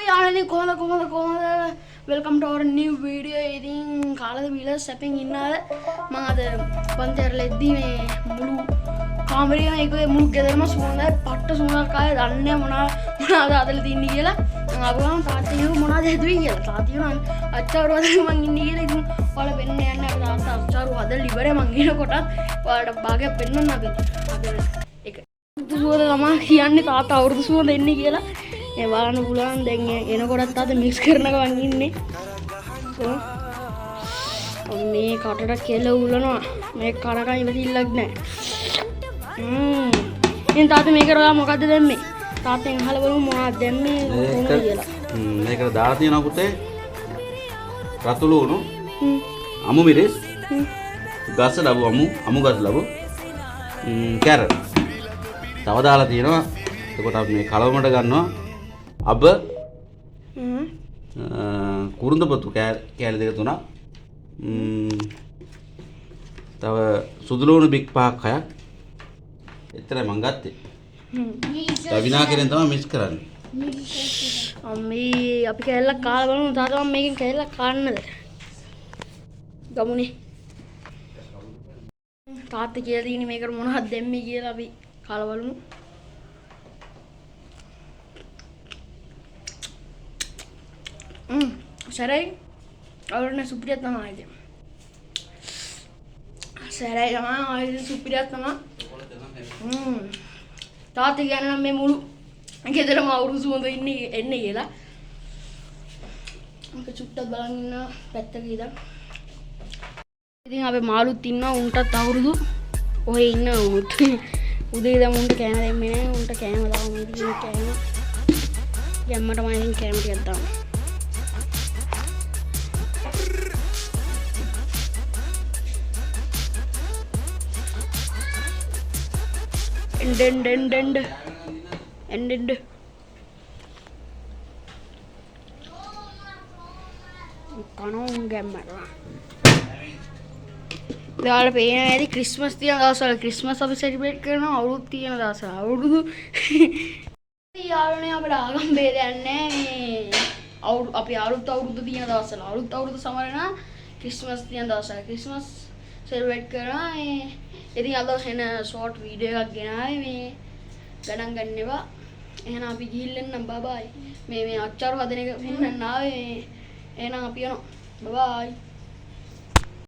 යාළුවනේ කොහොමද welcome two our new video. ඉතින් කාලද බීලා සැපෙන් ඉන්නාද? මම අද පන්තිරලෙද්දී මේ මුළු කාමරේම ඒකේ මුළු ගෙදරම සුවඳයි පට්ට සුවඳක් ආයේ දන්නේ මොනවාද අදලා තින්නේ කියලා. මම ආවම තාත්තේ මොනවද හදුවේ කියලා. තාත්තිය නම් අච්චාරු හදලා මං ඉන්නේ කියලා. ඉතින් ඔයාලා වෙන්න යන්නේ අපේ තාත්තා අච්චාරු හදලා ඉවරේ මං එනකොටත් ඔයාලට භාගයක් පෙන්නන්න අපි. ඒක සුවඳ තමයි කියන්නේ තාත්තා අවුරුදු සුවඳ එන්නේ කියලා. ඒ බලන්න පුළුවන් දැන් එනකොටත් තාත්තා මික්ස් කරනවා මං ඉන්නේ. මේ කටට කෙල උලනවා. මේ කනකන් ඉවතිල්ලක් නැහැ. ඉතින් තාත්තා මේකට ඔයා මොකද්ද දැම්මේ? තාත්තෙන් අහලා බලමු මොනවද දැම්මේ කොහොමද කියලා. මේකට දාලා තියෙනවා පුතේ. රතුළු උණු. අමු මිරිස්. ගස ලැබු අමු ගස ලැබු. කැරට්. තව දාලා තියෙනවා. එතකොට අපි මේ කලවමට ගන්නවා අබ කුරුඳපතු කෑලි දෙක තුනක්. තව සුදුලුණු බික් පහක් හයක්. එතරම් මං ගත්තේ. විනාකරෙන් තමයි මික්ස් කරන්නේ. අම්මේ අපි කෑල්ලක් කාලා බලමු තාත්තා මම මේකෙන් කෑල්ලක් කාන්නද? ගමුනේ. තාත්තා කියලා තියෙන්නේ මේකට මොනවද දෙන්නේ කියලා අපි කාලා බලමු. සරයි අවුරුනේ සුපිරියක් තමයි ආයේ. සරයි තමයි ආයේ සුපිරියක් තමයි. තාත්තා කියන්නේ මේ මුළු ගෙදරම අවුරුදු සුවඳ එන්නේ කියලා. මම චුට්ටක් බලන් ඉන්න පැත්තක ඉඳන්. ඉතින් අපේ මාළුත් ඉන්නවා උන්ටත් අවුරුදු ඔහෙ ඉන්න උනුත්. උදේ ඉඳන් උන්ට කෑම දෙන්නේ නැහැ. උන්ට කෑම දාමු ඉතින් කෑම. යම්මට මම ඉතින් කෑම ටිකක් දාමු. end කනෝන් ගැම්මරවා දාලා පේන ඇති ක්‍රිස්මස් තියෙන දවස්වල ක්‍රිස්මස් අපි සෙලිබ්‍රේට් කරනවා අවුරුදු තියෙන දවස්වල අවුරුදු යාළුවනේ අපිට ආගම් බේදයක් නැහැ මේ අපි අවුරුදු තියෙන දවස්වල අවුරුදු සමරන ක්‍රිස්මස් තියෙන දවස්වල ක්‍රිස්මස් සෙලිබ්‍රේට් කරනවා ඉතින් අද එන ෂෝට් වීඩියෝ එකක් ගෙනාවේ මේ ගණන් ගන්නවා. එහෙනම් අපි ගිහින් එන්නම් බයි. මේ අච්චාරු හදන එක පෙන්නන්න ආවේ. එහෙනම් අපි යනවා. බයි.